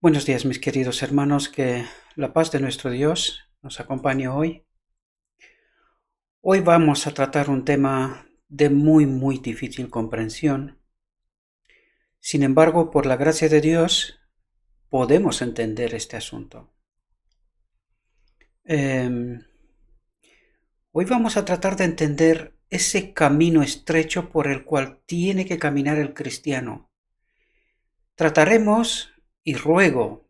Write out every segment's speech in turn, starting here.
Buenos días, mis queridos hermanos, que la paz de nuestro Dios nos acompañe hoy. Hoy vamos a tratar un tema de muy difícil comprensión. Sin embargo, por la gracia de Dios, podemos entender este asunto. Hoy vamos a tratar de entender ese camino estrecho por el cual tiene que caminar el cristiano. Trataremos, y ruego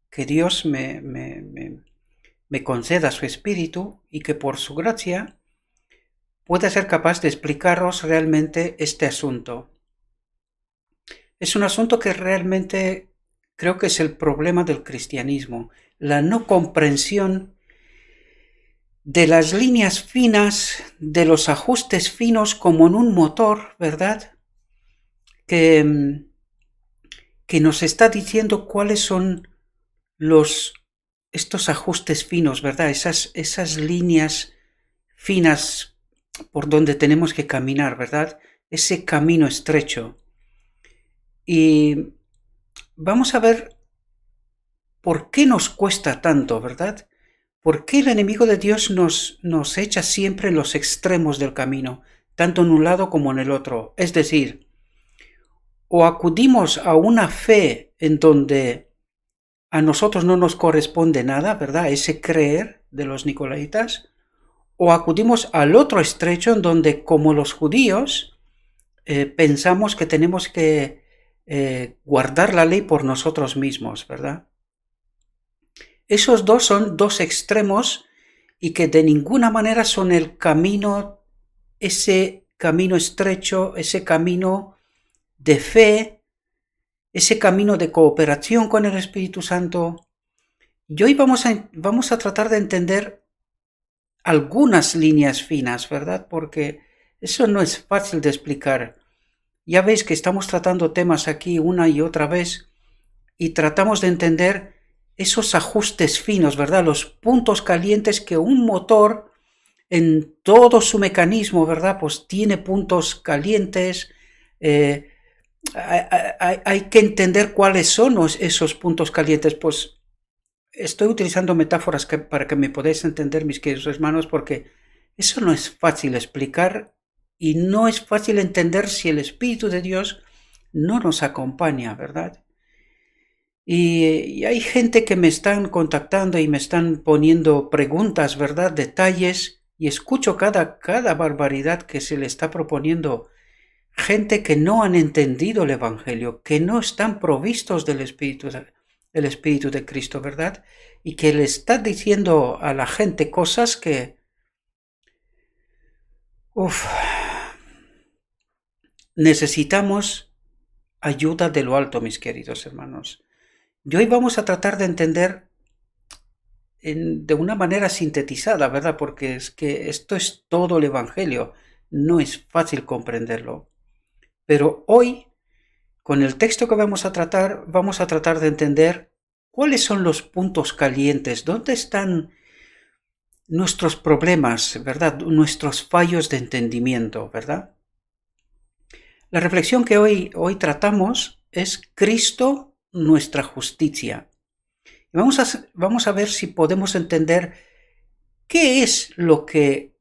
que Dios me conceda su espíritu y que por su gracia pueda ser capaz de explicaros realmente este asunto. Es un asunto que realmente creo que es el problema del cristianismo, la no comprensión de las líneas finas, de los ajustes finos como en un motor, ¿verdad? Que nos está diciendo cuáles son estos ajustes finos, ¿verdad? Esas líneas finas por donde tenemos que caminar, ¿verdad? Ese camino estrecho. Y vamos a ver por qué nos cuesta tanto, ¿verdad? ¿Por qué el enemigo de Dios nos echa siempre en los extremos del camino, tanto en un lado como en el otro? Es decir, o acudimos a una fe en donde a nosotros no nos corresponde nada, ¿verdad? Ese creer de los nicolaitas, o acudimos al otro estrecho en donde, como los judíos, pensamos que tenemos que guardar la ley por nosotros mismos, ¿verdad? Esos dos son dos extremos y que de ninguna manera son el camino, ese camino estrecho, ese camino de fe, ese camino de cooperación con el Espíritu Santo. Y hoy vamos a tratar de entender algunas líneas finas, ¿verdad? Porque eso no es fácil de explicar. Ya veis que estamos tratando temas aquí una y otra vez y tratamos de entender esos ajustes finos, ¿verdad? Los puntos calientes que un motor en todo su mecanismo, ¿verdad? Pues tiene puntos calientes. Hay que entender cuáles son esos puntos calientes. Pues estoy utilizando metáforas para que me podáis entender, mis queridos hermanos, porque eso no es fácil explicar y no es fácil entender si el Espíritu de Dios no nos acompaña, ¿verdad? Y hay gente que me están contactando y me están poniendo preguntas, ¿verdad? Detalles, y escucho cada barbaridad que se le está proponiendo. Gente que no han entendido el Evangelio, que no están provistos del Espíritu de Cristo, ¿verdad? Y que le está diciendo a la gente cosas que... necesitamos ayuda de lo alto, mis queridos hermanos. Y hoy vamos a tratar de entender de una manera sintetizada, ¿verdad? Porque es que esto es todo el Evangelio. No es fácil comprenderlo. Pero hoy, con el texto que vamos a tratar de entender cuáles son los puntos calientes, dónde están nuestros problemas, ¿verdad? Nuestros fallos de entendimiento, ¿verdad? La reflexión que hoy tratamos es Cristo, nuestra justicia. Y vamos a ver si podemos entender qué es lo que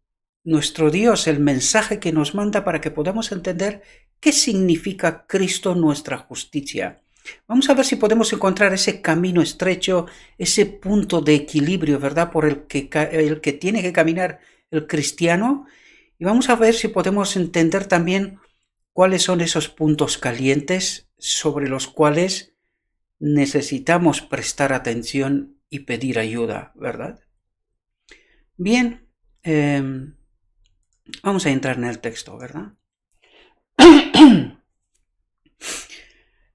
nuestro Dios, el mensaje que nos manda para que podamos entender qué significa Cristo, nuestra justicia. Vamos a ver si podemos encontrar ese camino estrecho, ese punto de equilibrio, ¿verdad? Por el que tiene que caminar el cristiano. Y vamos a ver si podemos entender también cuáles son esos puntos calientes sobre los cuales necesitamos prestar atención y pedir ayuda, ¿verdad? Bien, vamos a entrar en el texto, ¿verdad?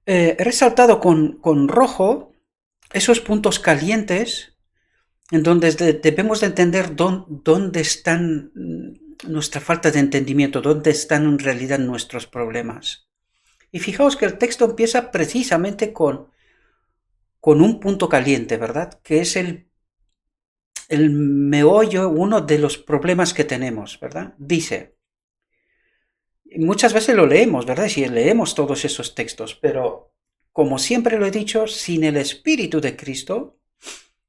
He resaltado con rojo esos puntos calientes en donde debemos de entender dónde están nuestra falta de entendimiento, dónde están en realidad nuestros problemas. Y fijaos que el texto empieza precisamente con un punto caliente, ¿verdad? Que es el meollo, uno de los problemas que tenemos, ¿verdad? Dice, muchas veces lo leemos, ¿verdad? Si leemos todos esos textos, pero como siempre lo he dicho, sin el Espíritu de Cristo,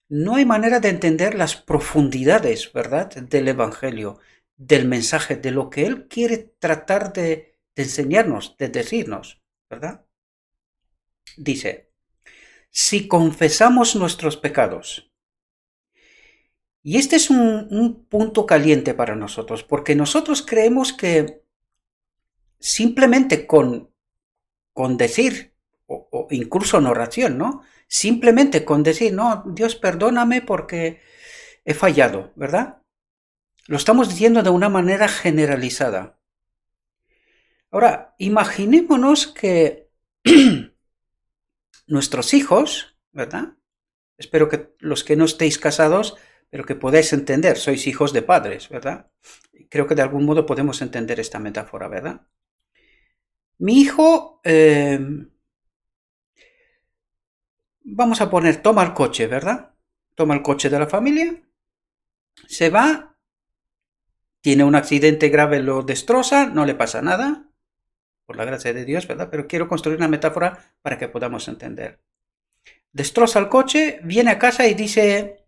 no hay manera de entender las profundidades, ¿verdad?, del Evangelio, del mensaje, de lo que Él quiere tratar de enseñarnos, de decirnos, ¿verdad? Dice, si confesamos nuestros pecados, y este es un punto caliente para nosotros, porque nosotros creemos que simplemente con decir, o incluso en oración, ¿no? Simplemente con decir, no, Dios perdóname porque he fallado, ¿verdad? Lo estamos diciendo de una manera generalizada. Ahora, imaginémonos que nuestros hijos, ¿verdad? Espero que los que no estéis casados, pero que podáis entender, sois hijos de padres, ¿verdad? Creo que de algún modo podemos entender esta metáfora, ¿verdad? Mi hijo, vamos a poner, toma el coche, ¿verdad? Toma el coche de la familia, se va, tiene un accidente grave, lo destroza, no le pasa nada, por la gracia de Dios, ¿verdad? Pero quiero construir una metáfora para que podamos entender. Destroza el coche, viene a casa y dice,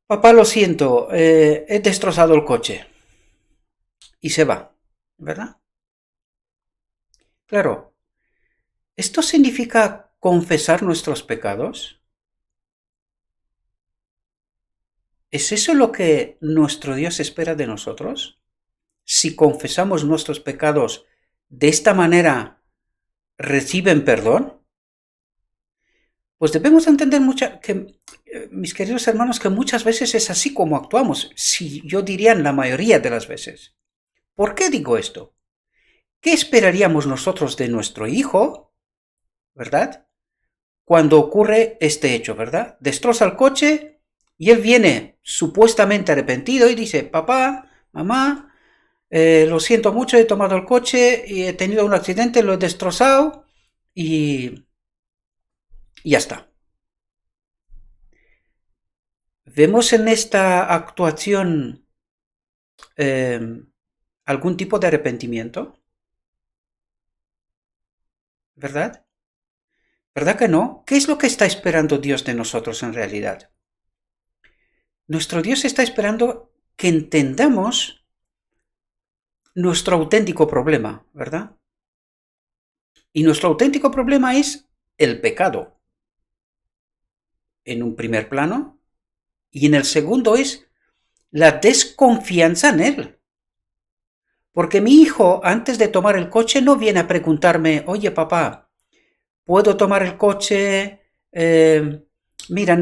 papá, lo siento, he destrozado el coche. Y se va, ¿verdad? Claro, ¿esto significa confesar nuestros pecados? ¿Es eso lo que nuestro Dios espera de nosotros? Si confesamos nuestros pecados de esta manera, ¿reciben perdón? Pues debemos entender mis queridos hermanos, que muchas veces es así como actuamos, si yo diría en la mayoría de las veces. ¿Por qué digo esto? ¿Qué esperaríamos nosotros de nuestro hijo, verdad? Cuando ocurre este hecho, ¿verdad? Destroza el coche y él viene supuestamente arrepentido y dice, papá, mamá, lo siento mucho, he tomado el coche y he tenido un accidente, lo he destrozado y ya está. ¿Vemos en esta actuación algún tipo de arrepentimiento? ¿Verdad? ¿Verdad que no? ¿Qué es lo que está esperando Dios de nosotros en realidad? Nuestro Dios está esperando que entendamos nuestro auténtico problema, ¿verdad? Y nuestro auténtico problema es el pecado, en un primer plano, y en el segundo es la desconfianza en Él. Porque mi hijo, antes de tomar el coche, no viene a preguntarme, oye papá, ¿puedo tomar el coche? Mira,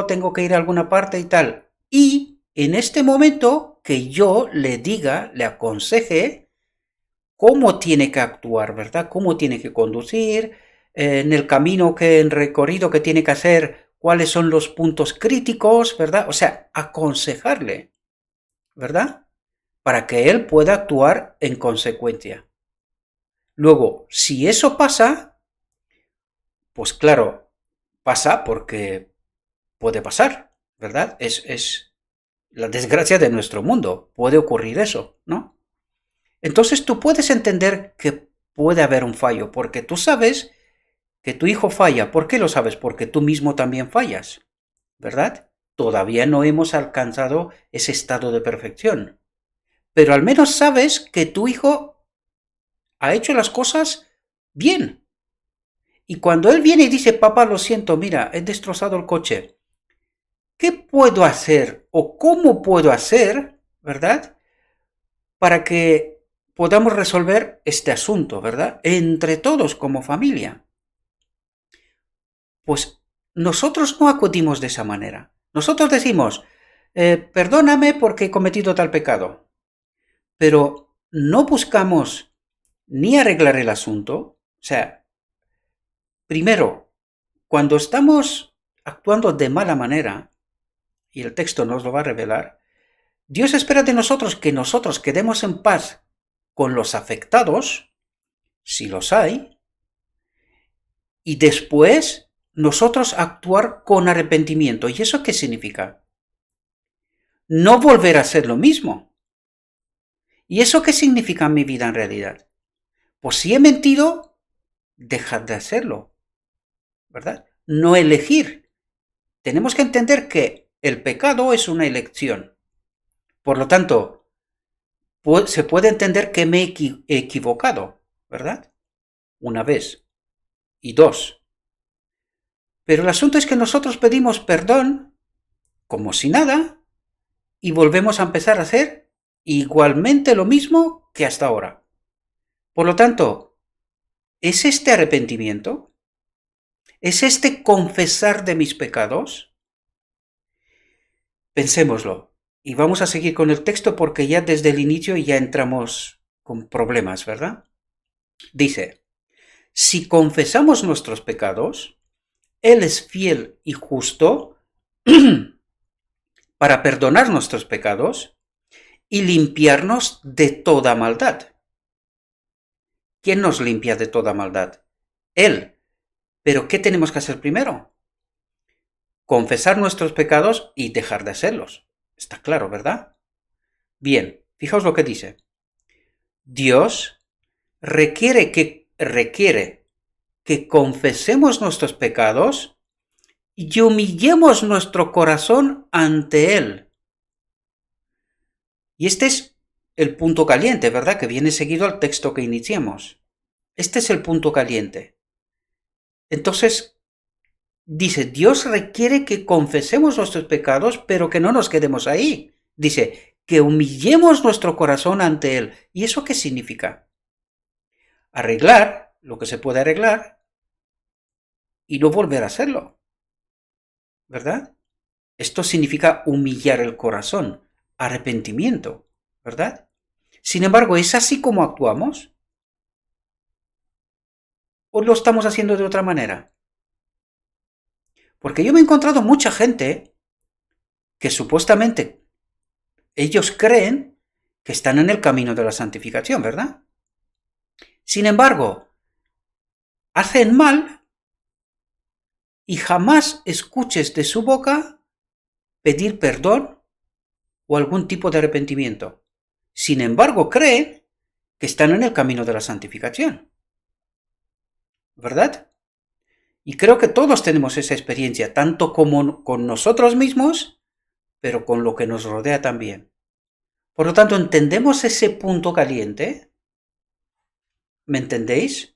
tengo que ir a alguna parte y tal. Y en este momento que yo le diga, le aconseje cómo tiene que actuar, ¿verdad? Cómo tiene que conducir, en el camino en recorrido que tiene que hacer, cuáles son los puntos críticos, ¿verdad? O sea, aconsejarle, ¿verdad? Para que él pueda actuar en consecuencia. Luego, si eso pasa, pues claro, pasa porque puede pasar, ¿verdad? Es la desgracia de nuestro mundo. Puede ocurrir eso, ¿no? Entonces tú puedes entender que puede haber un fallo, porque tú sabes que tu hijo falla. ¿Por qué lo sabes? Porque tú mismo también fallas, ¿verdad? Todavía no hemos alcanzado ese estado de perfección, pero al menos sabes que tu hijo ha hecho las cosas bien. Y cuando él viene y dice, papá, lo siento, mira, he destrozado el coche, ¿qué puedo hacer o cómo puedo hacer, verdad, para que podamos resolver este asunto, verdad, entre todos como familia? Pues nosotros no acudimos de esa manera. Nosotros decimos, perdóname porque he cometido tal pecado, pero no buscamos ni arreglar el asunto. O sea, primero, cuando estamos actuando de mala manera, y el texto nos lo va a revelar, Dios espera de nosotros que nosotros quedemos en paz con los afectados, si los hay, y después nosotros actuar con arrepentimiento. ¿Y eso qué significa? No volver a hacer lo mismo. ¿Y eso qué significa en mi vida en realidad? Pues si he mentido, dejar de hacerlo, ¿verdad? No elegir. Tenemos que entender que el pecado es una elección. Por lo tanto, se puede entender que me he equivocado, ¿verdad? Una vez. Y dos. Pero el asunto es que nosotros pedimos perdón como si nada y volvemos a empezar a hacer igualmente lo mismo que hasta ahora. Por lo tanto, ¿es este arrepentimiento? ¿Es este confesar de mis pecados? Pensémoslo. Y vamos a seguir con el texto porque ya desde el inicio ya entramos con problemas, ¿verdad? Dice, si confesamos nuestros pecados, Él es fiel y justo para perdonar nuestros pecados y limpiarnos de toda maldad. ¿Quién nos limpia de toda maldad? Él. ¿Pero qué tenemos que hacer primero? Confesar nuestros pecados y dejar de hacerlos. Está claro, ¿verdad? Bien, fijaos lo que dice. Dios requiere que confesemos nuestros pecados y humillemos nuestro corazón ante Él. Y este es el punto caliente, ¿verdad? Que viene seguido al texto que iniciamos. Este es el punto caliente. Entonces, dice, Dios requiere que confesemos nuestros pecados, pero que no nos quedemos ahí. Dice, que humillemos nuestro corazón ante Él. ¿Y eso qué significa? Arreglar lo que se puede arreglar y no volver a hacerlo. ¿Verdad? Esto significa humillar el corazón, arrepentimiento, ¿verdad? Sin embargo, ¿es así como actuamos? ¿O lo estamos haciendo de otra manera? Porque yo me he encontrado mucha gente que supuestamente ellos creen que están en el camino de la santificación, ¿verdad? Sin embargo, hacen mal y jamás escuches de su boca pedir perdón o algún tipo de arrepentimiento. Sin embargo, creen que están en el camino de la santificación, ¿verdad? Y creo que todos tenemos esa experiencia, tanto como con nosotros mismos, pero con lo que nos rodea también. Por lo tanto, ¿entendemos ese punto caliente? ¿Me entendéis?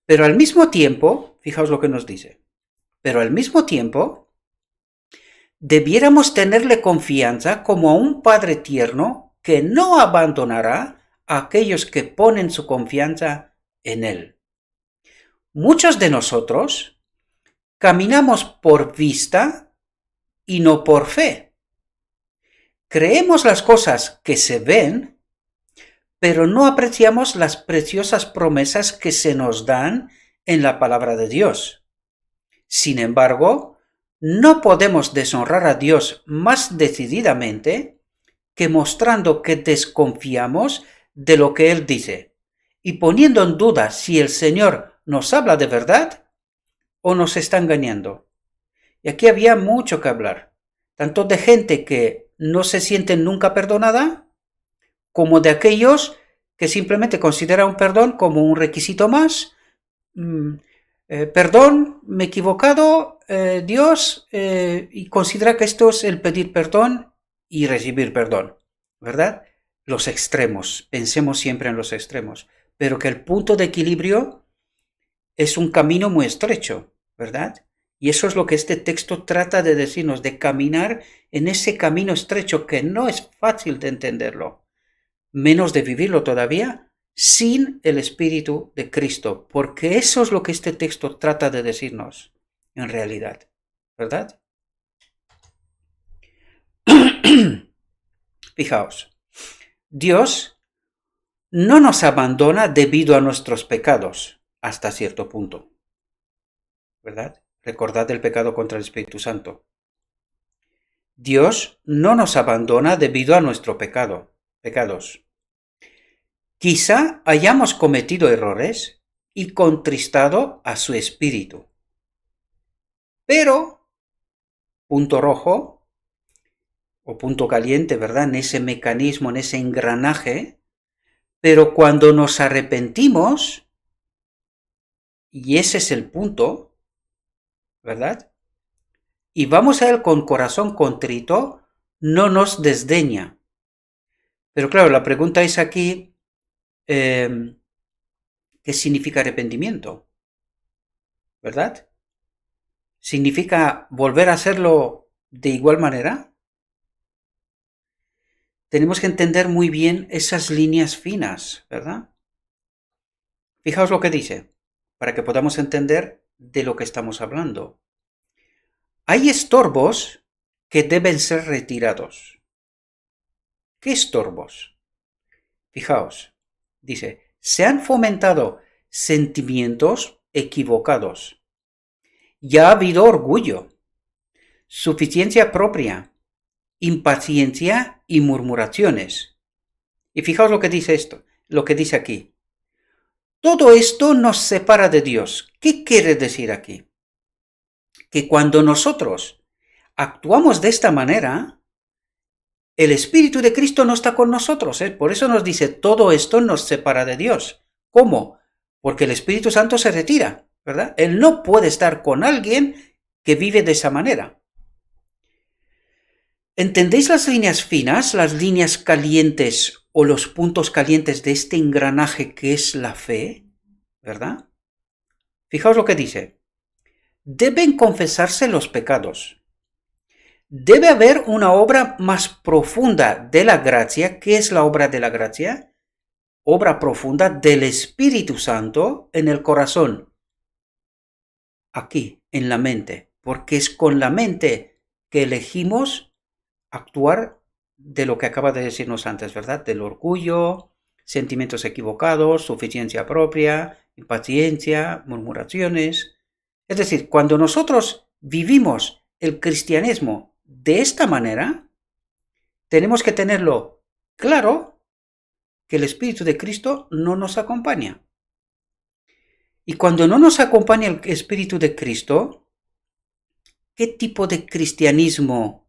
Pero al mismo tiempo, fijaos lo que nos dice, pero al mismo tiempo, debiéramos tenerle confianza como a un Padre tierno que no abandonará a aquellos que ponen su confianza en Él. Muchos de nosotros caminamos por vista y no por fe. Creemos las cosas que se ven, pero no apreciamos las preciosas promesas que se nos dan en la palabra de Dios. Sin embargo, no podemos deshonrar a Dios más decididamente que mostrando que desconfiamos de lo que Él dice y poniendo en duda si el Señor nos habla de verdad o nos está engañando. Y aquí había mucho que hablar, tanto de gente que no se siente nunca perdonada, como de aquellos que simplemente consideran un perdón como un requisito más. Perdón, me he equivocado, Dios, y considera que esto es el pedir perdón y recibir perdón, ¿verdad? Los extremos, pensemos siempre en los extremos, pero que el punto de equilibrio es un camino muy estrecho, ¿verdad? Y eso es lo que este texto trata de decirnos, de caminar en ese camino estrecho que no es fácil de entenderlo, menos de vivirlo todavía, sin el Espíritu de Cristo, porque eso es lo que este texto trata de decirnos, en realidad, ¿verdad? Fijaos, Dios no nos abandona debido a nuestros pecados, hasta cierto punto, ¿verdad? Recordad el pecado contra el Espíritu Santo. Dios no nos abandona debido a nuestro pecados. Quizá hayamos cometido errores y contristado a su espíritu. Pero, punto rojo, o punto caliente, ¿verdad? En ese mecanismo, en ese engranaje, pero cuando nos arrepentimos, Y ese es el punto, ¿verdad? Y vamos a Él con corazón contrito, no nos desdeña. Pero claro, la pregunta es aquí, ¿qué significa arrepentimiento? ¿Verdad? ¿Significa volver a hacerlo de igual manera? Tenemos que entender muy bien esas líneas finas, ¿verdad? Fijaos lo que dice, para que podamos entender de lo que estamos hablando. Hay estorbos que deben ser retirados. ¿Qué estorbos? Fijaos, dice, se han fomentado sentimientos equivocados. Ya ha habido orgullo, suficiencia propia, impaciencia y murmuraciones. Y fijaos lo que dice esto, lo que dice aquí. Todo esto nos separa de Dios. ¿Qué quiere decir aquí? Que cuando nosotros actuamos de esta manera, el Espíritu de Cristo no está con nosotros. Por eso nos dice, todo esto nos separa de Dios. ¿Cómo? Porque el Espíritu Santo se retira, ¿verdad? Él no puede estar con alguien que vive de esa manera. ¿Entendéis las líneas finas, las líneas calientes o los puntos calientes de este engranaje que es la fe? ¿Verdad? Fijaos lo que dice. Deben confesarse los pecados. Debe haber una obra más profunda de la gracia. ¿Qué es la obra de la gracia? Obra profunda del Espíritu Santo en el corazón. Aquí, en la mente. Porque es con la mente que elegimos actuar de lo que acaba de decirnos antes, ¿verdad? Del orgullo, sentimientos equivocados, suficiencia propia, impaciencia, murmuraciones. Es decir, cuando nosotros vivimos el cristianismo de esta manera, tenemos que tenerlo claro que el Espíritu de Cristo no nos acompaña. Y cuando no nos acompaña el Espíritu de Cristo, ¿qué tipo de cristianismo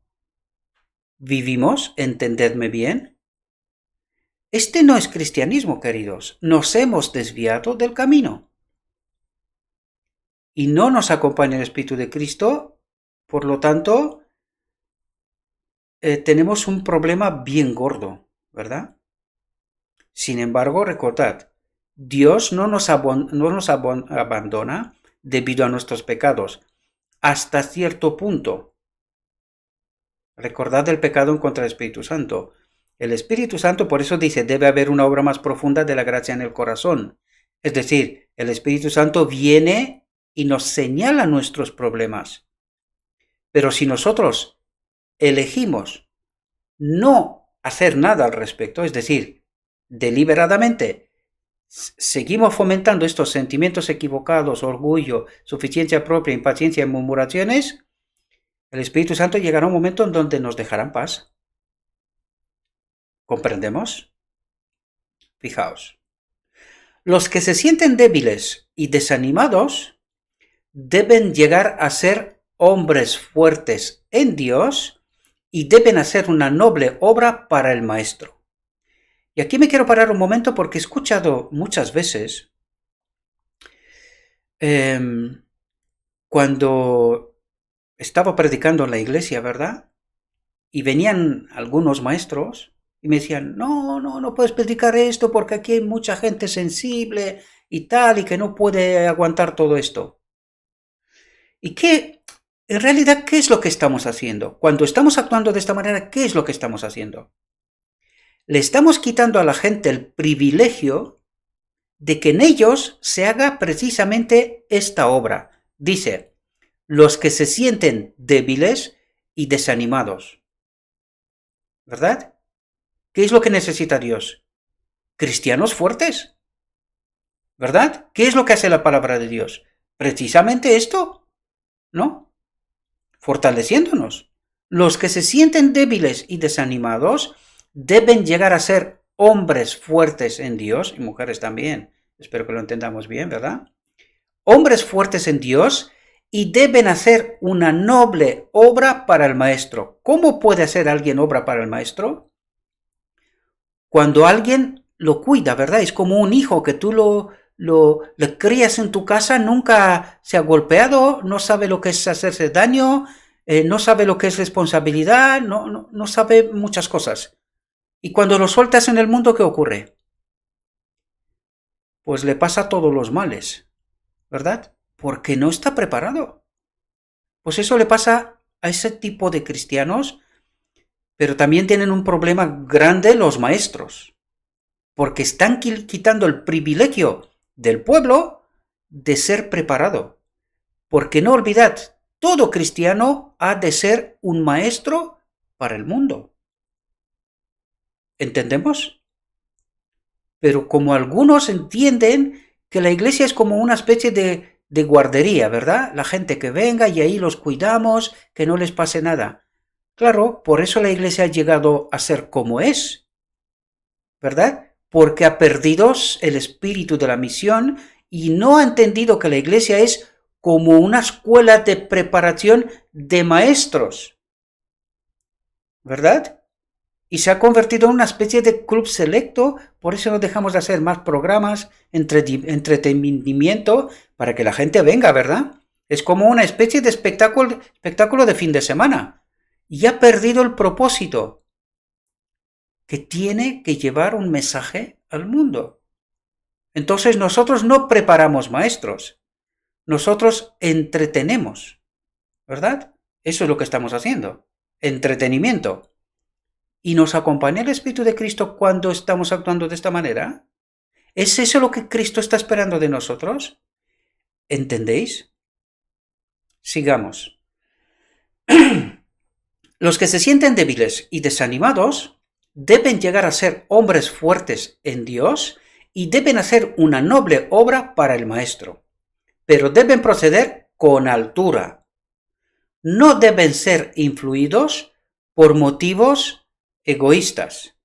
vivimos? Entendedme bien. Este no es cristianismo, queridos. Nos hemos desviado del camino. Y no nos acompaña el Espíritu de Cristo, por lo tanto, tenemos un problema bien gordo, ¿verdad? Sin embargo, recordad, Dios no nos abandona debido a nuestros pecados, hasta cierto punto. Recordad el pecado en contra del Espíritu Santo. El Espíritu Santo, por eso dice, debe haber una obra más profunda de la gracia en el corazón. Es decir, el Espíritu Santo viene y nos señala nuestros problemas. Pero si nosotros elegimos no hacer nada al respecto, es decir, deliberadamente seguimos fomentando estos sentimientos equivocados, orgullo, suficiencia propia, impaciencia y murmuraciones, el Espíritu Santo llegará a un momento en donde nos dejará en paz. ¿Comprendemos? Fijaos. Los que se sienten débiles y desanimados deben llegar a ser hombres fuertes en Dios y deben hacer una noble obra para el Maestro. Y aquí me quiero parar un momento porque he escuchado muchas veces cuando estaba predicando en la iglesia, ¿verdad? Y venían algunos maestros y me decían, no puedes predicar esto porque aquí hay mucha gente sensible y tal, y que no puede aguantar todo esto. ¿Y qué? En realidad, ¿qué es lo que estamos haciendo? Cuando estamos actuando de esta manera, ¿qué es lo que estamos haciendo? Le estamos quitando a la gente el privilegio de que en ellos se haga precisamente esta obra. Dice, los que se sienten débiles y desanimados. ¿Verdad? ¿Qué es lo que necesita Dios? Cristianos fuertes. ¿Verdad? ¿Qué es lo que hace la palabra de Dios? Precisamente esto, ¿no? Fortaleciéndonos. Los que se sienten débiles y desanimados deben llegar a ser hombres fuertes en Dios, y mujeres también. Espero que lo entendamos bien, ¿verdad? Hombres fuertes en Dios y deben hacer una noble obra para el Maestro. ¿Cómo puede hacer alguien obra para el Maestro? Cuando alguien lo cuida, ¿verdad? Es como un hijo que tú le crías en tu casa, nunca se ha golpeado, no sabe lo que es hacerse daño, no sabe lo que es responsabilidad, no sabe muchas cosas. Y cuando lo sueltas en el mundo, ¿qué ocurre? Pues le pasa todos los males, ¿verdad? Porque no está preparado. Pues eso le pasa a ese tipo de cristianos, pero también tienen un problema grande los maestros, porque están quitando el privilegio del pueblo de ser preparado. Porque no olvidad, todo cristiano ha de ser un maestro para el mundo. ¿Entendemos? Pero como algunos entienden que la iglesia es como una especie de guardería, ¿verdad? La gente que venga y ahí los cuidamos, que no les pase nada. Claro, por eso la iglesia ha llegado a ser como es, ¿verdad? Porque ha perdido el espíritu de la misión y no ha entendido que la iglesia es como una escuela de preparación de maestros, ¿verdad? Y se ha convertido en una especie de club selecto, por eso no dejamos de hacer más programas, entretenimiento, para que la gente venga, ¿verdad? Es como una especie de espectáculo de fin de semana. Y ha perdido el propósito, que tiene que llevar un mensaje al mundo. Entonces nosotros no preparamos maestros, nosotros entretenemos, ¿verdad? Eso es lo que estamos haciendo, entretenimiento. ¿Y nos acompaña el Espíritu de Cristo cuando estamos actuando de esta manera? ¿Es eso lo que Cristo está esperando de nosotros? ¿Entendéis? Sigamos. Los que se sienten débiles y desanimados deben llegar a ser hombres fuertes en Dios y deben hacer una noble obra para el Maestro, pero deben proceder con altura. No deben ser influidos por motivos egoístas.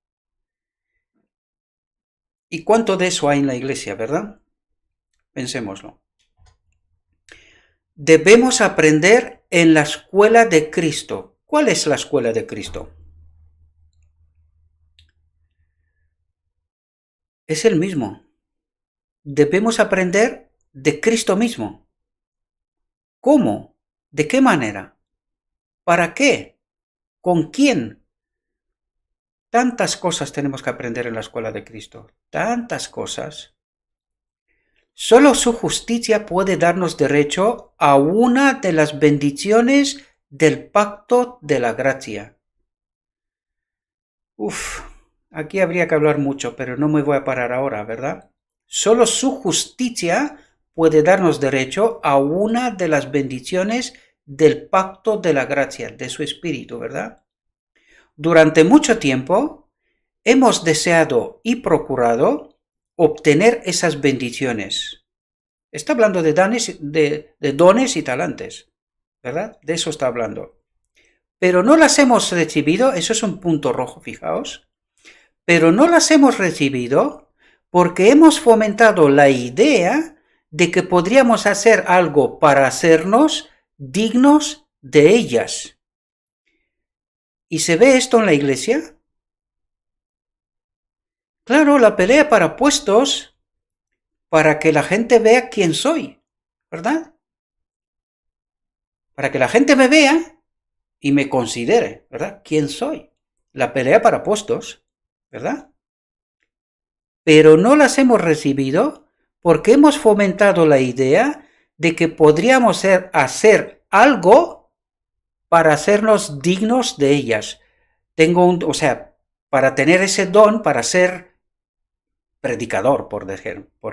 ¿Y cuánto de eso hay en la iglesia, verdad? Pensémoslo. Debemos aprender en la escuela de Cristo. ¿Cuál es la escuela de Cristo? Es el mismo. Debemos aprender de Cristo mismo. ¿Cómo? ¿De qué manera? ¿Para qué? ¿Con quién? Tantas cosas tenemos que aprender en la escuela de Cristo. Tantas cosas. Solo su justicia puede darnos derecho a una de las bendiciones del pacto de la gracia. Aquí habría que hablar mucho, pero no me voy a parar ahora, ¿verdad? Solo su justicia puede darnos derecho a una de las bendiciones del pacto de la gracia, de su espíritu, ¿verdad? Durante mucho tiempo hemos deseado y procurado obtener esas bendiciones. Está hablando de dones y talantes, ¿verdad? De eso está hablando. Pero no las hemos recibido, eso es un punto rojo, fijaos. Pero no las hemos recibido porque hemos fomentado la idea de que podríamos hacer algo para hacernos dignos de ellas. ¿Y se ve esto en la iglesia? Claro, la pelea para puestos, para que la gente vea quién soy, ¿verdad? Para que la gente me vea y me considere, ¿verdad? ¿Quién soy? La pelea para puestos, ¿verdad? Pero no las hemos recibido porque hemos fomentado la idea de que podríamos hacer algo para hacernos dignos de ellas. Para tener ese don, para ser predicador, por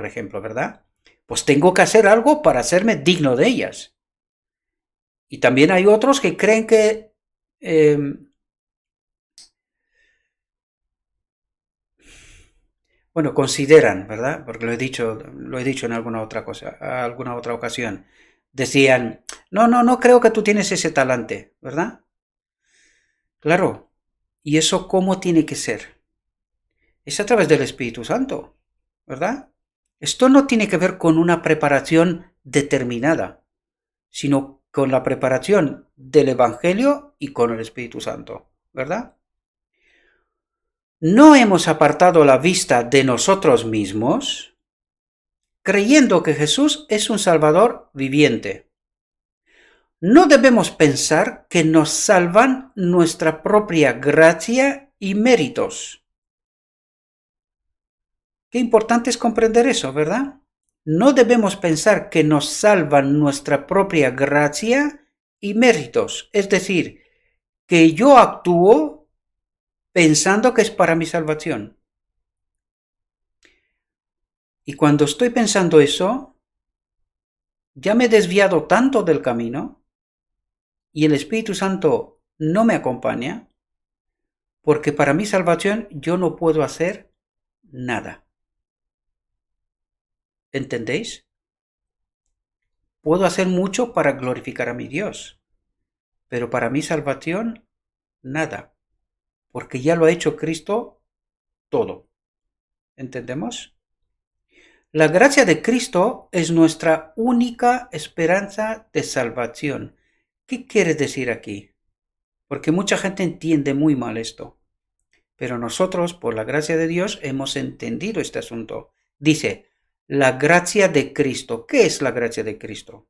ejemplo, ¿verdad? Pues tengo que hacer algo para hacerme digno de ellas. Y también hay otros que creen que consideran, ¿verdad? Porque lo he dicho en alguna otra ocasión. Decían, no creo que tú tienes ese talante, ¿verdad? Claro. ¿Y eso cómo tiene que ser? Es a través del Espíritu Santo, ¿verdad? Esto no tiene que ver con una preparación determinada, sino con la preparación del Evangelio y con el Espíritu Santo, ¿verdad? No hemos apartado la vista de nosotros mismos, creyendo que Jesús es un Salvador viviente. No debemos pensar que nos salvan nuestra propia gracia y méritos. Qué importante es comprender eso, ¿verdad? No debemos pensar que nos salvan nuestra propia gracia y méritos. Es decir, que yo actúo pensando que es para mi salvación. Y cuando estoy pensando eso, ya me he desviado tanto del camino y el Espíritu Santo no me acompaña, porque para mi salvación yo no puedo hacer nada. ¿Entendéis? Puedo hacer mucho para glorificar a mi Dios, pero para mi salvación, nada, porque ya lo ha hecho Cristo todo. ¿Entendemos? La gracia de Cristo es nuestra única esperanza de salvación. ¿Qué quiere decir aquí? Porque mucha gente entiende muy mal esto. Pero nosotros, por la gracia de Dios, hemos entendido este asunto. Dice, la gracia de Cristo. ¿Qué es la gracia de Cristo?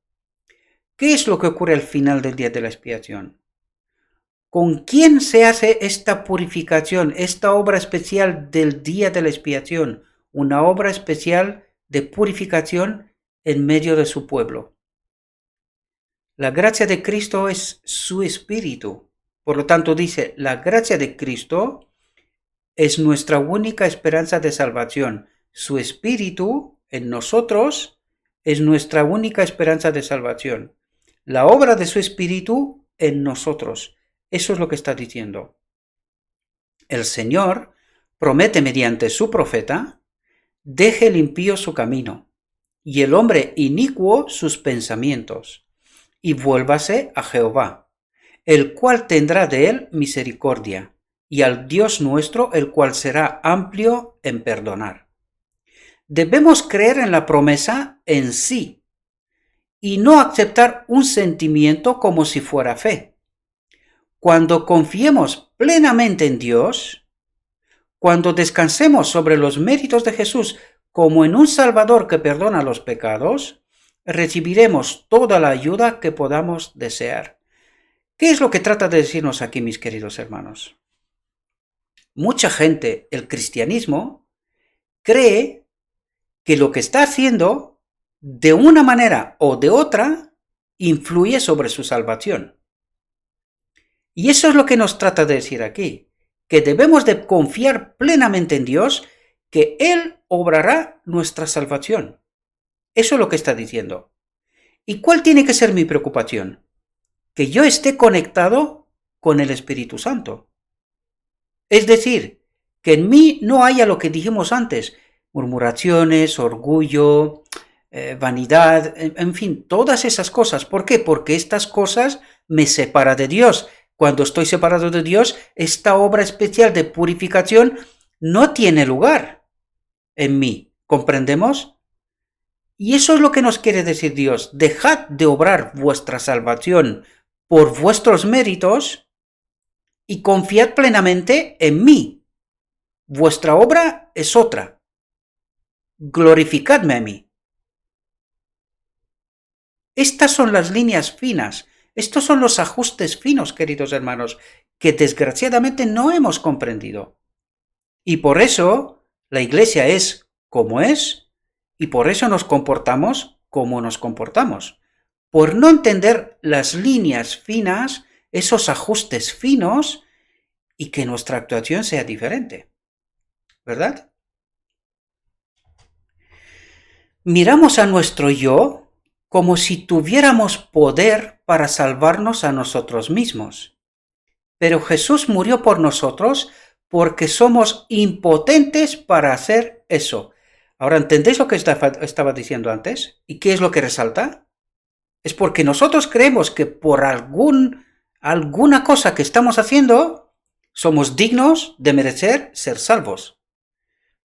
¿Qué es lo que ocurre al final del día de la expiación? ¿Con quién se hace esta purificación, esta obra especial del día de la expiación? Una obra especial de purificación en medio de su pueblo. La gracia de Cristo es su Espíritu. Por lo tanto, dice, la gracia de Cristo es nuestra única esperanza de salvación. Su Espíritu en nosotros es nuestra única esperanza de salvación. La obra de su Espíritu en nosotros. Eso es lo que está diciendo. El Señor promete mediante su profeta, deje el impío su camino, y el hombre inicuo sus pensamientos, y vuélvase a Jehová, el cual tendrá de él misericordia, y al Dios nuestro, el cual será amplio en perdonar. Debemos creer en la promesa en sí, y no aceptar un sentimiento como si fuera fe. Cuando confiemos plenamente en Dios, cuando descansemos sobre los méritos de Jesús como en un Salvador que perdona los pecados, recibiremos toda la ayuda que podamos desear. ¿Qué es lo que trata de decirnos aquí, mis queridos hermanos? Mucha gente, el cristianismo, cree que lo que está haciendo, de una manera o de otra, influye sobre su salvación. Y eso es lo que nos trata de decir aquí, que debemos de confiar plenamente en Dios, que Él obrará nuestra salvación. Eso es lo que está diciendo. ¿Y cuál tiene que ser mi preocupación? Que yo esté conectado con el Espíritu Santo. Es decir, que en mí no haya lo que dijimos antes, murmuraciones, orgullo, vanidad, en fin, todas esas cosas. ¿Por qué? Porque estas cosas me separan de Dios. Cuando estoy separado de Dios, esta obra especial de purificación no tiene lugar en mí. ¿Comprendemos? Y eso es lo que nos quiere decir Dios. Dejad de obrar vuestra salvación por vuestros méritos y confiad plenamente en mí. Vuestra obra es otra. Glorificadme a mí. Estas son las líneas finas. Estos son los ajustes finos, queridos hermanos, que desgraciadamente no hemos comprendido. Y por eso la Iglesia es como es, y por eso nos comportamos como nos comportamos. Por no entender las líneas finas, esos ajustes finos, y que nuestra actuación sea diferente. ¿Verdad? Miramos a nuestro yo como si tuviéramos poder para salvarnos a nosotros mismos. Pero Jesús murió por nosotros porque somos impotentes para hacer eso. Ahora, ¿entendéis lo que estaba diciendo antes? ¿Y qué es lo que resalta? Es porque nosotros creemos que por alguna cosa que estamos haciendo, somos dignos de merecer ser salvos.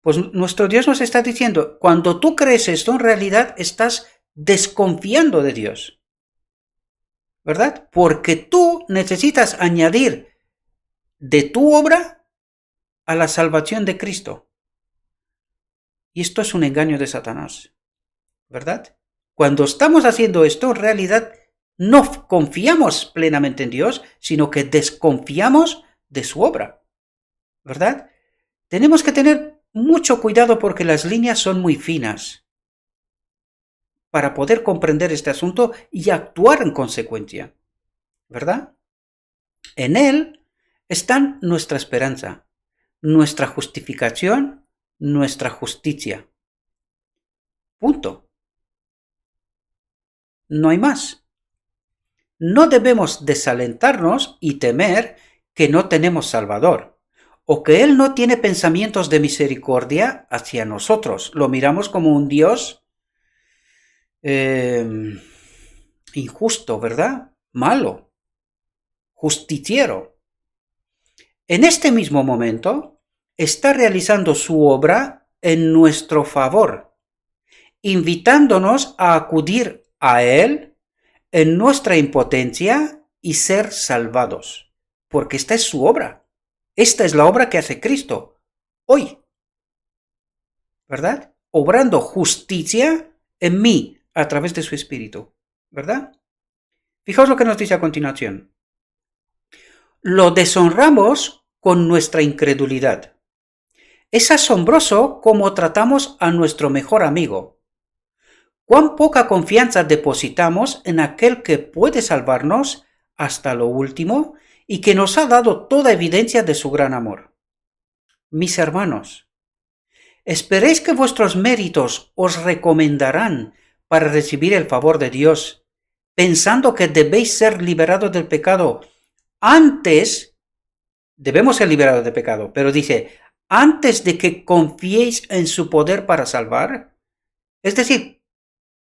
Pues nuestro Dios nos está diciendo, cuando tú crees esto, en realidad estás desconfiando de Dios. ¿Verdad? Porque tú necesitas añadir de tu obra a la salvación de Cristo. Y esto es un engaño de Satanás. ¿verdad? Cuando estamos haciendo esto, en realidad no confiamos plenamente en Dios, sino que desconfiamos de su obra, ¿verdad? Tenemos que tener mucho cuidado porque las líneas son muy finas para poder comprender este asunto y actuar en consecuencia, ¿verdad? En Él están nuestra esperanza, nuestra justificación, nuestra justicia. Punto. No hay más. No debemos desalentarnos y temer que no tenemos Salvador, o que Él no tiene pensamientos de misericordia hacia nosotros. Lo miramos como un Dios injusto, ¿verdad? Malo, justiciero. En este mismo momento está realizando su obra en nuestro favor, invitándonos a acudir a Él en nuestra impotencia y ser salvados, porque esta es su obra. Esta es la obra que hace Cristo hoy, ¿verdad? Obrando justicia en mí a través de su Espíritu, ¿verdad? Fijaos lo que nos dice a continuación. Lo deshonramos con nuestra incredulidad. Es asombroso cómo tratamos a nuestro mejor amigo. Cuán poca confianza depositamos en aquel que puede salvarnos hasta lo último y que nos ha dado toda evidencia de su gran amor. Mis hermanos, ¿esperéis que vuestros méritos os recomendarán para recibir el favor de Dios, pensando que debéis ser liberados del pecado antes? Debemos ser liberados del pecado, pero dice, antes de que confiéis en su poder para salvar. Es decir,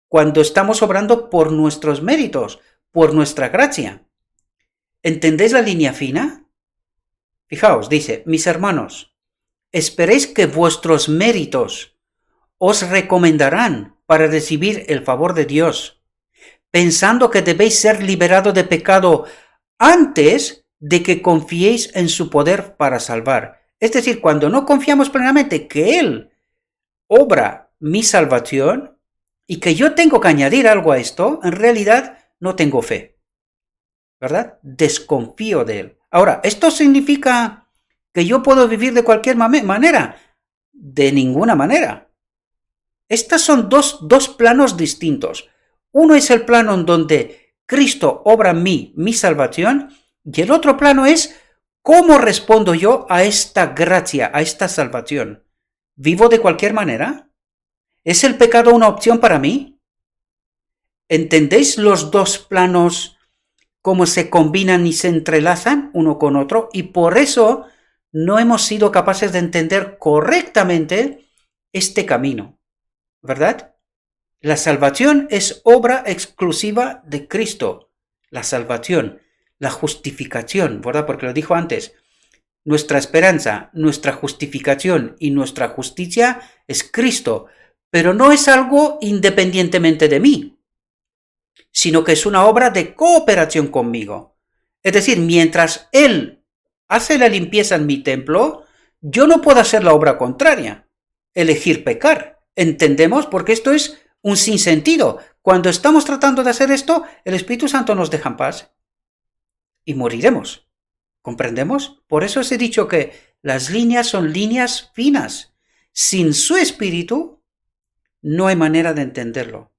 cuando estamos obrando por nuestros méritos, por nuestra gracia. ¿Entendéis la línea fina? Fijaos, dice, mis hermanos, esperéis que vuestros méritos os recomendarán para recibir el favor de Dios, pensando que debéis ser liberados de pecado antes de que confiéis en su poder para salvar. Es decir, cuando no confiamos plenamente que Él obra mi salvación y que yo tengo que añadir algo a esto, en realidad no tengo fe, ¿verdad? Desconfío de Él. Ahora, ¿esto significa que yo puedo vivir de cualquier manera? De ninguna manera. Estos son dos planos distintos. Uno es el plano en donde Cristo obra en mí mi salvación, y el otro plano es cómo respondo yo a esta gracia, a esta salvación. ¿Vivo de cualquier manera? ¿Es el pecado una opción para mí? ¿Entendéis los dos planos cómo se combinan y se entrelazan uno con otro? Y por eso no hemos sido capaces de entender correctamente este camino, ¿verdad? La salvación es obra exclusiva de Cristo. La salvación, la justificación, ¿verdad? Porque lo dijo antes. Nuestra esperanza, nuestra justificación y nuestra justicia es Cristo, pero no es algo independientemente de mí, sino que es una obra de cooperación conmigo. Es decir, mientras Él hace la limpieza en mi templo, yo no puedo hacer la obra contraria, elegir pecar. ¿Entendemos? Porque esto es un sinsentido. Cuando estamos tratando de hacer esto, el Espíritu Santo nos deja en paz y moriremos. ¿Comprendemos? Por eso os he dicho que las líneas son líneas finas. Sin su Espíritu no hay manera de entenderlo.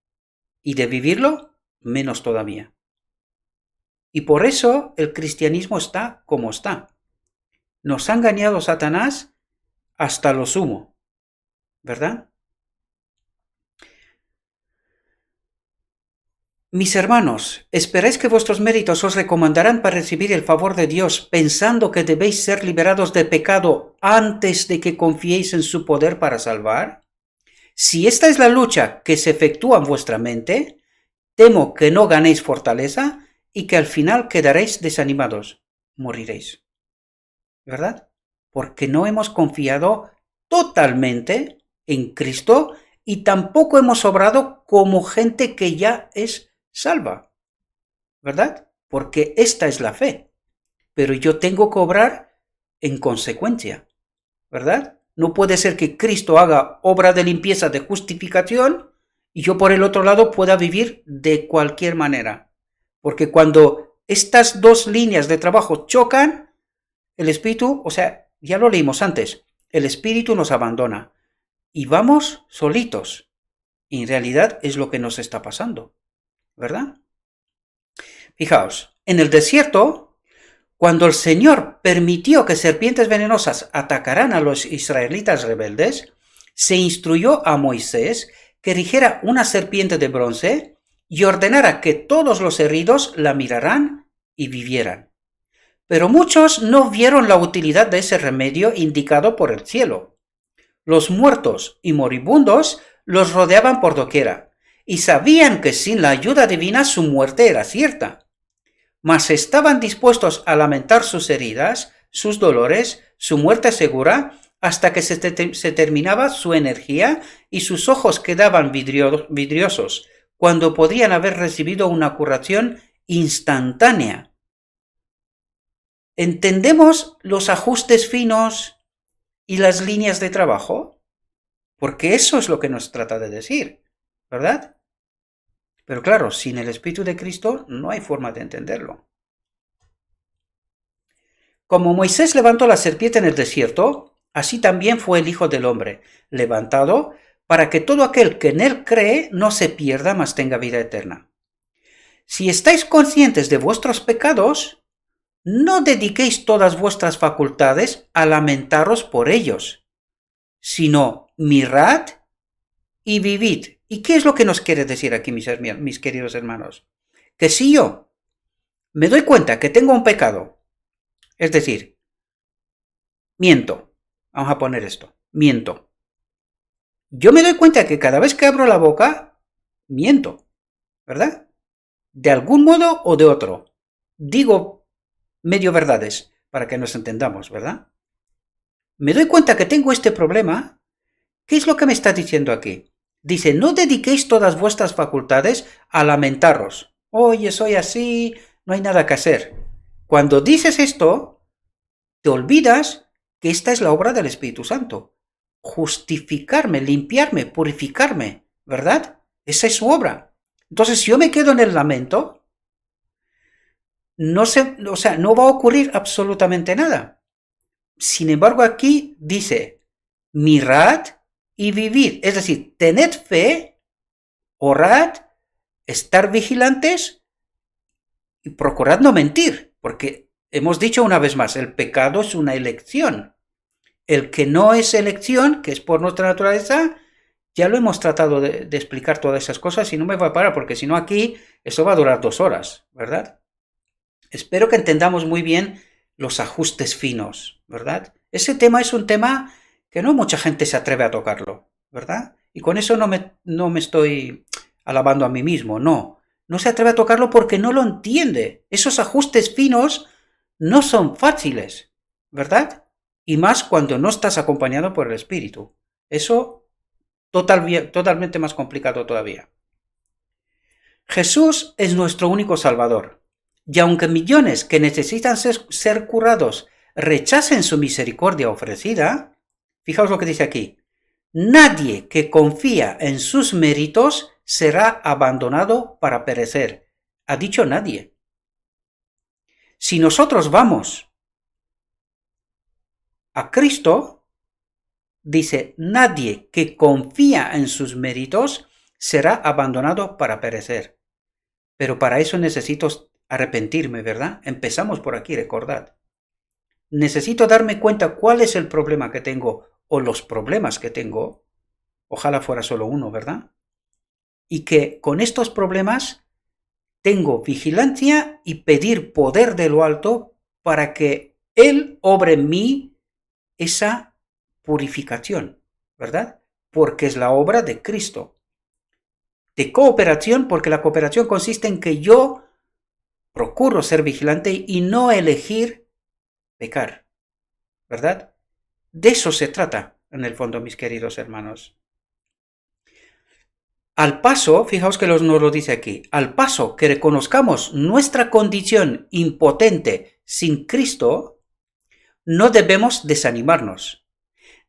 Y de vivirlo, menos todavía. Y por eso el cristianismo está como está. Nos ha engañado Satanás hasta lo sumo, ¿verdad? Mis hermanos, ¿esperáis que vuestros méritos os recomendarán para recibir el favor de Dios, pensando que debéis ser liberados de pecado antes de que confiéis en su poder para salvar? Si esta es la lucha que se efectúa en vuestra mente, temo que no ganéis fortaleza y que al final quedaréis desanimados, moriréis. ¿Verdad? Porque no hemos confiado totalmente en Cristo y tampoco hemos obrado como gente que ya es salva, ¿verdad? Porque esta es la fe, pero yo tengo que obrar en consecuencia, ¿verdad? No puede ser que Cristo haga obra de limpieza, de justificación, y yo por el otro lado pueda vivir de cualquier manera. Porque cuando estas dos líneas de trabajo chocan, el espíritu, o sea, ya lo leímos antes, el espíritu nos abandona y vamos solitos. Y en realidad es lo que nos está pasando, ¿verdad? Fijaos, en el desierto, cuando el Señor permitió que serpientes venenosas atacaran a los israelitas rebeldes, se instruyó a Moisés que erigiera una serpiente de bronce y ordenara que todos los heridos la miraran y vivieran. Pero muchos no vieron la utilidad de ese remedio indicado por el cielo. Los muertos y moribundos los rodeaban por doquiera, y sabían que sin la ayuda divina su muerte era cierta. Mas estaban dispuestos a lamentar sus heridas, sus dolores, su muerte segura, hasta que se terminaba su energía y sus ojos quedaban vidriosos, cuando podrían haber recibido una curación instantánea. ¿Entendemos los ajustes finos y las líneas de trabajo? Porque eso es lo que nos trata de decir, ¿verdad? Pero claro, sin el Espíritu de Cristo no hay forma de entenderlo. Como Moisés levantó la serpiente en el desierto, así también fue el Hijo del Hombre, levantado para que todo aquel que en él cree no se pierda, mas tenga vida eterna. Si estáis conscientes de vuestros pecados, no dediquéis todas vuestras facultades a lamentaros por ellos, sino mirad y vivid. ¿Y qué es lo que nos quiere decir aquí, mis queridos hermanos? Que si yo me doy cuenta que tengo un pecado, es decir, miento, vamos a poner esto, miento. Yo me doy cuenta que cada vez que abro la boca, miento, ¿verdad? De algún modo o de otro. Digo medio verdades para que nos entendamos, ¿verdad? Me doy cuenta que tengo este problema. ¿Qué es lo que me está diciendo aquí? Dice, no dediquéis todas vuestras facultades a lamentaros. Oye, soy así, no hay nada que hacer. Cuando dices esto, te olvidas que esta es la obra del Espíritu Santo. Justificarme, limpiarme, purificarme, ¿verdad? Esa es su obra. Entonces, si yo me quedo en el lamento, no va a ocurrir absolutamente nada. Sin embargo, aquí dice, mirad y vivid. Es decir, tened fe, orad, estar vigilantes y procurad no mentir, porque hemos dicho una vez más, el pecado es una elección. El que no es elección, que es por nuestra naturaleza, ya lo hemos tratado de explicar todas esas cosas y no me voy a parar, porque si no aquí eso va a durar 2 horas, ¿verdad? Espero que entendamos muy bien los ajustes finos, ¿verdad? Ese tema es un tema que no mucha gente se atreve a tocarlo, ¿verdad? Y con eso no me estoy alabando a mí mismo, no. No se atreve a tocarlo porque no lo entiende. Esos ajustes finos no son fáciles, ¿verdad? Y más cuando no estás acompañado por el Espíritu. Eso totalmente más complicado todavía. Jesús es nuestro único Salvador. Y aunque millones que necesitan ser curados rechacen su misericordia ofrecida, fijaos lo que dice aquí, nadie que confía en sus méritos será abandonado para perecer. Ha dicho nadie. Si nosotros vamos a Cristo, dice, nadie que confía en sus méritos será abandonado para perecer. Pero para eso necesito arrepentirme, ¿verdad? Empezamos por aquí, recordad. Necesito darme cuenta cuál es el problema que tengo o los problemas que tengo. Ojalá fuera solo uno, ¿verdad? Y que con estos problemas tengo vigilancia y pedir poder de lo alto para que Él obre en mí esa purificación, ¿verdad? Porque es la obra de Cristo. De cooperación, porque la cooperación consiste en que yo procuro ser vigilante y no elegir pecar, ¿verdad? De eso se trata, en el fondo, mis queridos hermanos. Al paso, fijaos que nos lo dice aquí, al paso que reconozcamos nuestra condición impotente sin Cristo, no debemos desanimarnos.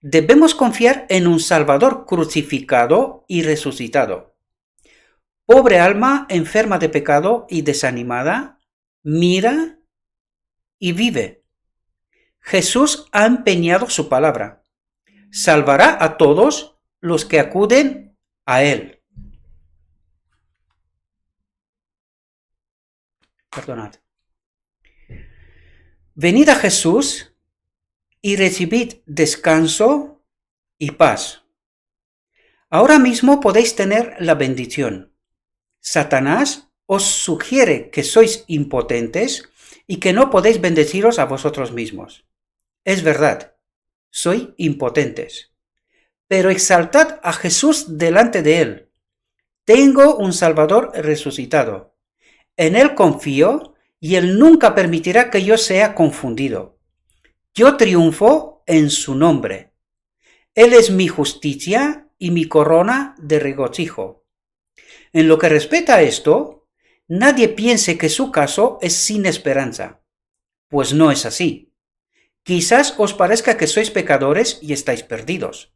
Debemos confiar en un Salvador crucificado y resucitado. pobre alma enferma de pecado y desanimada, mira y vive. Jesús ha empeñado su palabra. Salvará a todos los que acuden a Él. Perdonad. Venid a Jesús y recibid descanso y paz. Ahora mismo podéis tener la bendición. Satanás os sugiere que sois impotentes y que no podéis bendeciros a vosotros mismos. Es verdad, soy impotentes. Pero exaltad a Jesús delante de Él. Tengo un Salvador resucitado. En Él confío y Él nunca permitirá que yo sea confundido. Yo triunfo en su nombre. Él es mi justicia y mi corona de regocijo. En lo que respecta a esto, nadie piense que su caso es sin esperanza, pues no es así. Quizás os parezca que sois pecadores y estáis perdidos,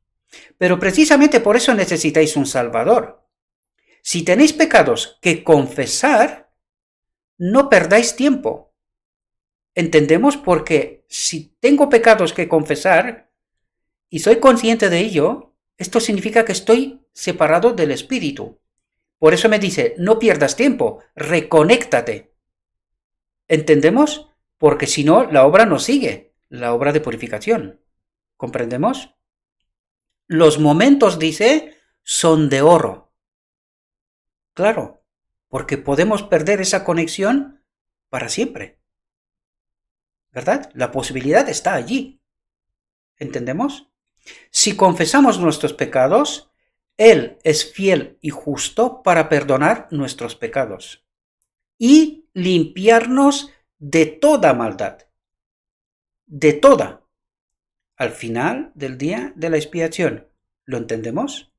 pero precisamente por eso necesitáis un Salvador. Si tenéis pecados que confesar, no perdáis tiempo. ¿Entendemos? Porque si tengo pecados que confesar y soy consciente de ello, esto significa que estoy separado del Espíritu. Por eso me dice, no pierdas tiempo, reconéctate. ¿Entendemos? Porque si no, la obra no sigue, la obra de purificación. ¿Comprendemos? Los momentos, dice, son de oro. Claro, porque podemos perder esa conexión para siempre. ¿Verdad? La posibilidad está allí. ¿Entendemos? Si confesamos nuestros pecados, Él es fiel y justo para perdonar nuestros pecados y limpiarnos de toda maldad. De toda. Al final del día de la expiación. ¿Lo entendemos?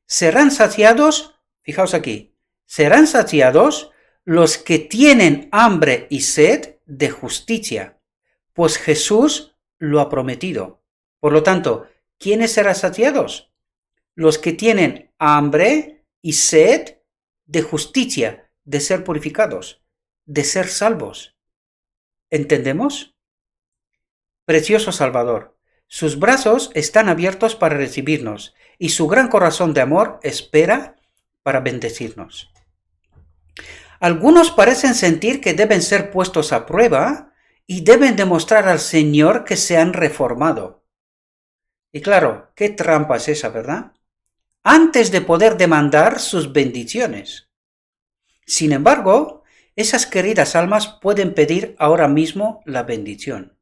Serán saciados, fijaos aquí, serán saciados los que tienen hambre y sed de justicia, pues Jesús lo ha prometido. Por lo tanto, ¿quiénes serán saciados? Los que tienen hambre y sed de justicia, de ser purificados, de ser salvos. ¿Entendemos? Precioso Salvador, sus brazos están abiertos para recibirnos y su gran corazón de amor espera para bendecirnos. Algunos parecen sentir que deben ser puestos a prueba y deben demostrar al Señor que se han reformado. Y claro, qué trampa es esa, ¿verdad? Antes de poder demandar sus bendiciones. Sin embargo, esas queridas almas pueden pedir ahora mismo la bendición.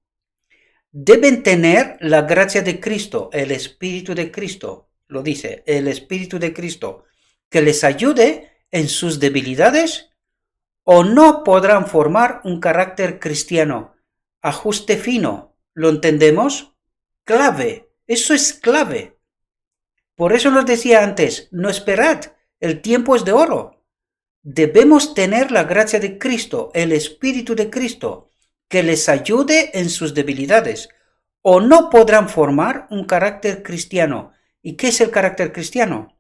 Deben tener la gracia de Cristo, el Espíritu de Cristo, lo dice, el Espíritu de Cristo, que les ayude en sus debilidades, o no podrán formar un carácter cristiano. Ajuste fino, ¿lo entendemos? Clave, eso es clave. Por eso nos decía antes, no esperad, el tiempo es de oro. Debemos tener la gracia de Cristo, el Espíritu de Cristo, que les ayude en sus debilidades, o no podrán formar un carácter cristiano. ¿Y qué es el carácter cristiano?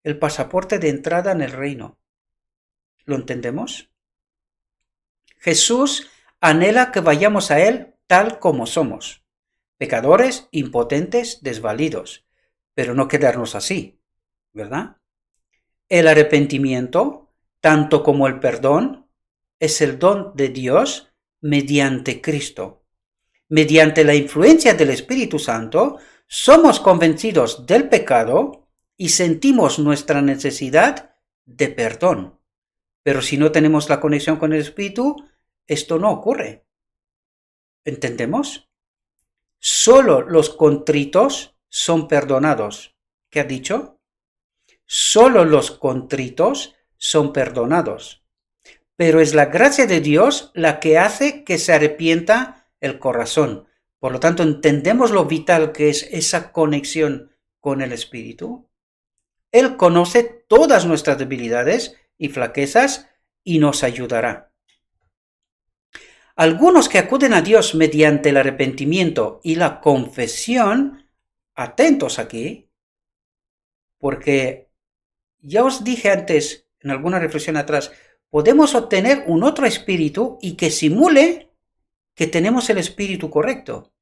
El pasaporte de entrada en el reino. ¿Lo entendemos? Jesús anhela que vayamos a Él tal como somos, pecadores, impotentes, desvalidos, pero no quedarnos así, ¿verdad? El arrepentimiento, tanto como el perdón, es el don de Dios mediante Cristo. Mediante la influencia del Espíritu Santo, somos convencidos del pecado y sentimos nuestra necesidad de perdón. Pero si no tenemos la conexión con el Espíritu, esto no ocurre. ¿Entendemos? Solo los contritos son perdonados. ¿Qué ha dicho? Solo los contritos son perdonados. Pero es la gracia de Dios la que hace que se arrepienta el corazón. Por lo tanto, ¿entendemos lo vital que es esa conexión con el Espíritu? Él conoce todas nuestras debilidades y flaquezas y nos ayudará. Algunos que acuden a Dios mediante el arrepentimiento y la confesión, atentos aquí, porque ya os dije antes, en alguna reflexión atrás, podemos obtener un otro espíritu y que simule que tenemos el espíritu correcto,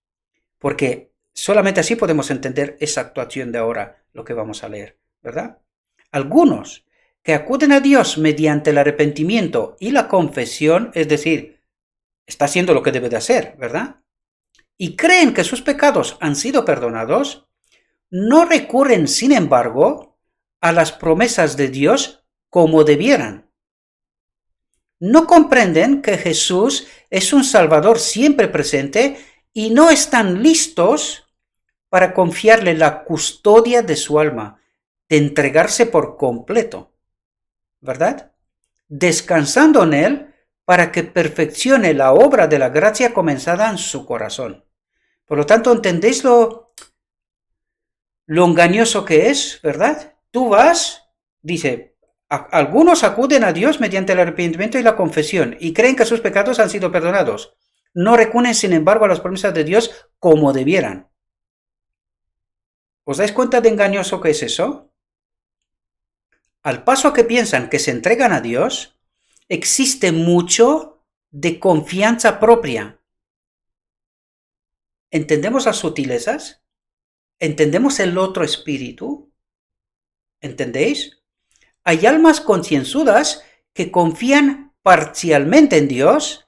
porque solamente así podemos entender esa actuación de ahora, lo que vamos a leer, ¿verdad? Algunos que acuden a Dios mediante el arrepentimiento y la confesión, es decir, está haciendo lo que debe de hacer, ¿verdad? Y creen que sus pecados han sido perdonados, no recurren, sin embargo, a las promesas de Dios como debieran. No comprenden que Jesús es un Salvador siempre presente y no están listos para confiarle la custodia de su alma, de entregarse por completo, ¿verdad? Descansando en Él para que perfeccione la obra de la gracia comenzada en su corazón. Por lo tanto, ¿entendéis lo engañoso que es, verdad? Tú vas, dice, algunos acuden a Dios mediante el arrepentimiento y la confesión y creen que sus pecados han sido perdonados. No recurren, sin embargo, a las promesas de Dios como debieran. ¿Os dais cuenta de engañoso que es eso? Al paso que piensan que se entregan a Dios, existe mucho de confianza propia. ¿Entendemos las sutilezas? ¿Entendemos el otro espíritu? ¿Entendéis? Hay almas concienzudas que confían parcialmente en Dios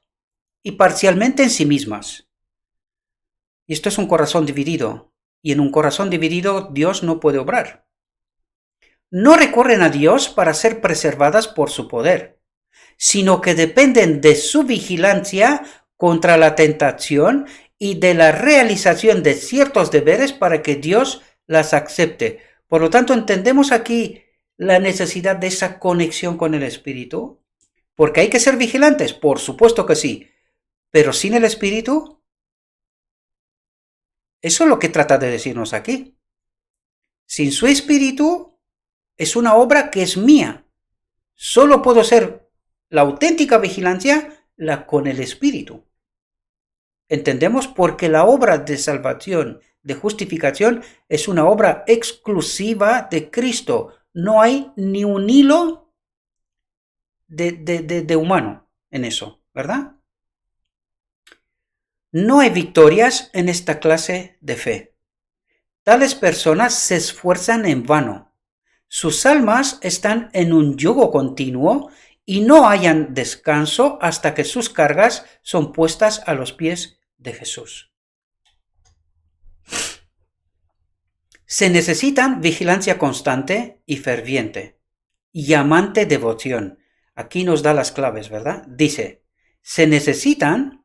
y parcialmente en sí mismas. Y esto es un corazón dividido, y en un corazón dividido Dios no puede obrar. No recurren a Dios para ser preservadas por su poder, sino que dependen de su vigilancia contra la tentación y de la realización de ciertos deberes para que Dios las acepte. Por lo tanto, entendemos aquí la necesidad de esa conexión con el Espíritu, porque hay que ser vigilantes, por supuesto que sí, pero sin el Espíritu, eso es lo que trata de decirnos aquí. Sin su Espíritu es una obra que es mía. Solo puedo ser la auténtica vigilancia la con el Espíritu. ¿Entendemos? Porque la obra de salvación, de justificación, es una obra exclusiva de Cristo. No hay ni un hilo de humano en eso, ¿verdad? No hay victorias en esta clase de fe. Tales personas se esfuerzan en vano. Sus almas están en un yugo continuo y no hallan descanso hasta que sus cargas son puestas a los pies de Jesús. Se necesitan vigilancia constante y ferviente, y amante devoción. Aquí nos da las claves, ¿verdad? Dice, se necesitan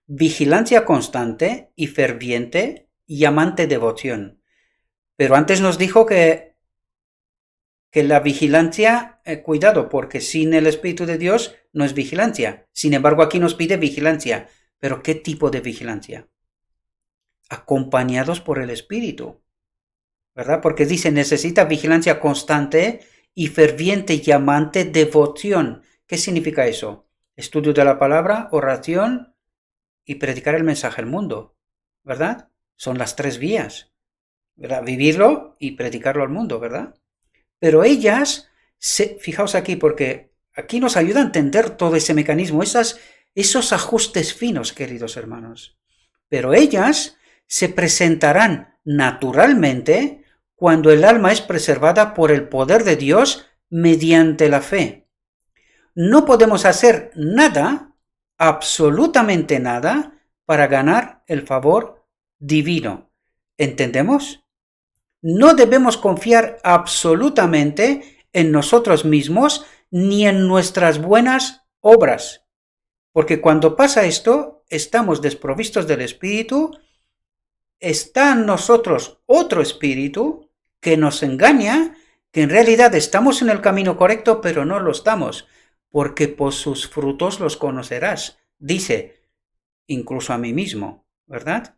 vigilancia constante y ferviente y amante devoción. Pero antes nos dijo que la vigilancia, cuidado, porque sin el Espíritu de Dios no es vigilancia. Sin embargo, aquí nos pide vigilancia. ¿Pero qué tipo de vigilancia? Acompañados por el Espíritu, ¿verdad? Porque dice, necesita vigilancia constante y ferviente y amante devoción. ¿Qué significa eso? Estudio de la palabra, oración y predicar el mensaje al mundo, ¿verdad? Son las tres vías, ¿verdad? Vivirlo y predicarlo al mundo, ¿verdad? Pero ellas, fijaos aquí, porque aquí nos ayuda a entender todo ese mecanismo, esos ajustes finos, queridos hermanos. Pero ellas se presentarán naturalmente cuando el alma es preservada por el poder de Dios mediante la fe. No podemos hacer nada, absolutamente nada, para ganar el favor divino. ¿Entendemos? No debemos confiar absolutamente en nosotros mismos ni en nuestras buenas obras, porque cuando pasa esto, estamos desprovistos del Espíritu, está en nosotros otro espíritu que nos engaña, que en realidad estamos en el camino correcto, pero no lo estamos, porque por sus frutos los conocerás, dice, incluso a mí mismo, ¿verdad?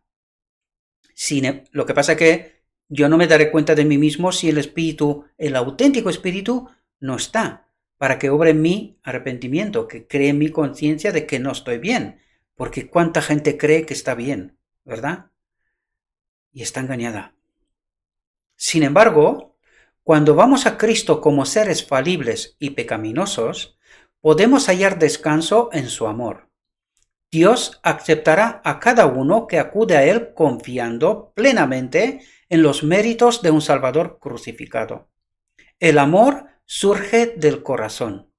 Lo que pasa es que yo no me daré cuenta de mí mismo si el espíritu, el auténtico espíritu, no está, para que obre en mí arrepentimiento, que cree en mi conciencia de que no estoy bien, porque cuánta gente cree que está bien, ¿verdad? Y está engañada. Sin embargo, Cuando vamos a Cristo como seres falibles y pecaminosos, podemos hallar descanso en su amor. Dios aceptará a cada uno que acude a Él confiando plenamente en los méritos de un Salvador crucificado. El amor surge del corazón.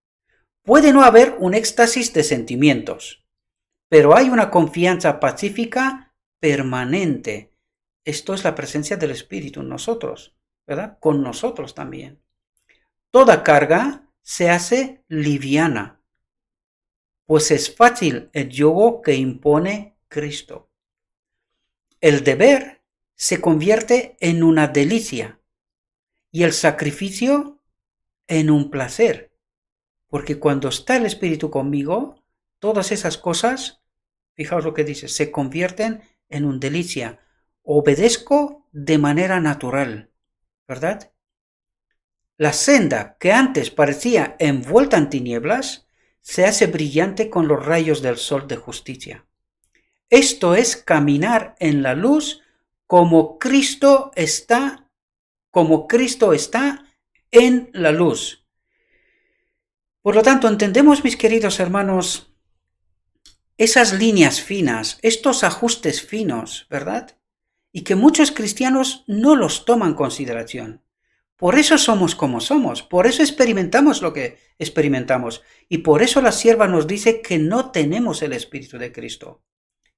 Puede no haber un éxtasis de sentimientos, pero hay una confianza pacífica permanente. Esto es la presencia del Espíritu en nosotros, ¿verdad? Con nosotros también. Toda carga se hace liviana, pues es fácil el yugo que impone Cristo. El deber se convierte en una delicia y el sacrificio en un placer, porque cuando está el Espíritu conmigo, todas esas cosas, fijaos lo que dice, se convierten en una delicia. Obedezco de manera natural, ¿verdad? La senda que antes parecía envuelta en tinieblas se hace brillante con los rayos del sol de justicia. Esto es caminar en la luz como Cristo está en la luz. Por lo tanto, entendemos, mis queridos hermanos, esas líneas finas, estos ajustes finos, ¿verdad? Y que muchos cristianos no los toman en consideración. Por eso somos como somos, por eso experimentamos lo que experimentamos, y por eso la sierva nos dice que no tenemos el Espíritu de Cristo,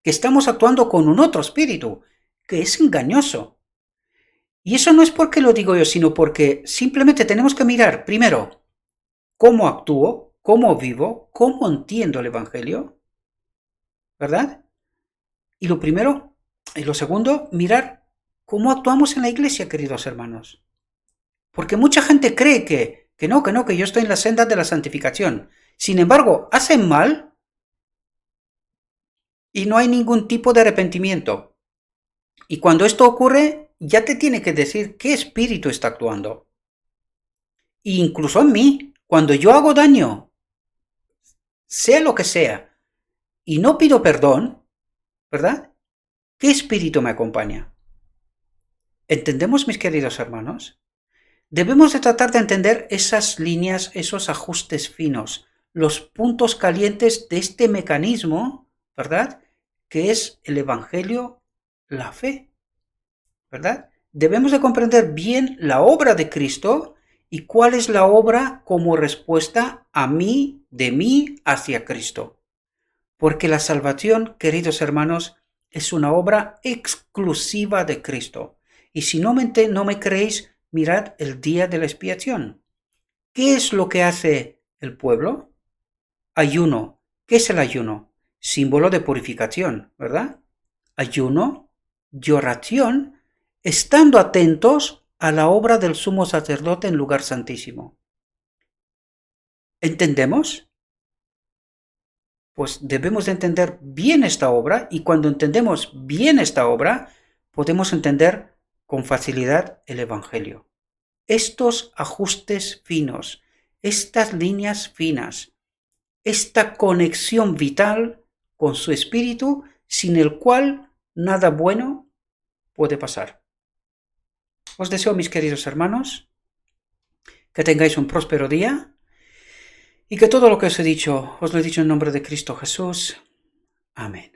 que estamos actuando con un otro espíritu, que es engañoso. Y eso no es porque lo digo yo, sino porque simplemente tenemos que mirar, primero, cómo actúo, cómo vivo, cómo entiendo el Evangelio, ¿verdad? Y lo segundo, mirar cómo actuamos en la iglesia, queridos hermanos. Porque mucha gente cree que yo estoy en la senda de la santificación. Sin embargo, hacen mal y no hay ningún tipo de arrepentimiento. Y cuando esto ocurre, ya te tiene que decir qué espíritu está actuando. E incluso en mí, cuando yo hago daño, sea lo que sea, y no pido perdón, ¿verdad? ¿Qué espíritu me acompaña? ¿Entendemos, mis queridos hermanos? Debemos de tratar de entender esas líneas, esos ajustes finos, los puntos calientes de este mecanismo, ¿verdad? Que es el Evangelio, la fe, ¿verdad? Debemos de comprender bien la obra de Cristo y cuál es la obra como respuesta a mí, de mí hacia Cristo. Porque la salvación, queridos hermanos, es una obra exclusiva de Cristo. Y si no me creéis, mirad el día de la expiación. ¿Qué es lo que hace el pueblo? Ayuno. ¿Qué es el ayuno? Símbolo de purificación, ¿verdad? Ayuno y oración, estando atentos a la obra del sumo sacerdote en lugar santísimo. ¿Entendemos? Pues debemos de entender bien esta obra, y cuando entendemos bien esta obra, podemos entender con facilidad el Evangelio. Estos ajustes finos, estas líneas finas, esta conexión vital con su espíritu, sin el cual nada bueno puede pasar. Os deseo, mis queridos hermanos, que tengáis un próspero día y que todo lo que os he dicho, os lo he dicho en nombre de Cristo Jesús. Amén.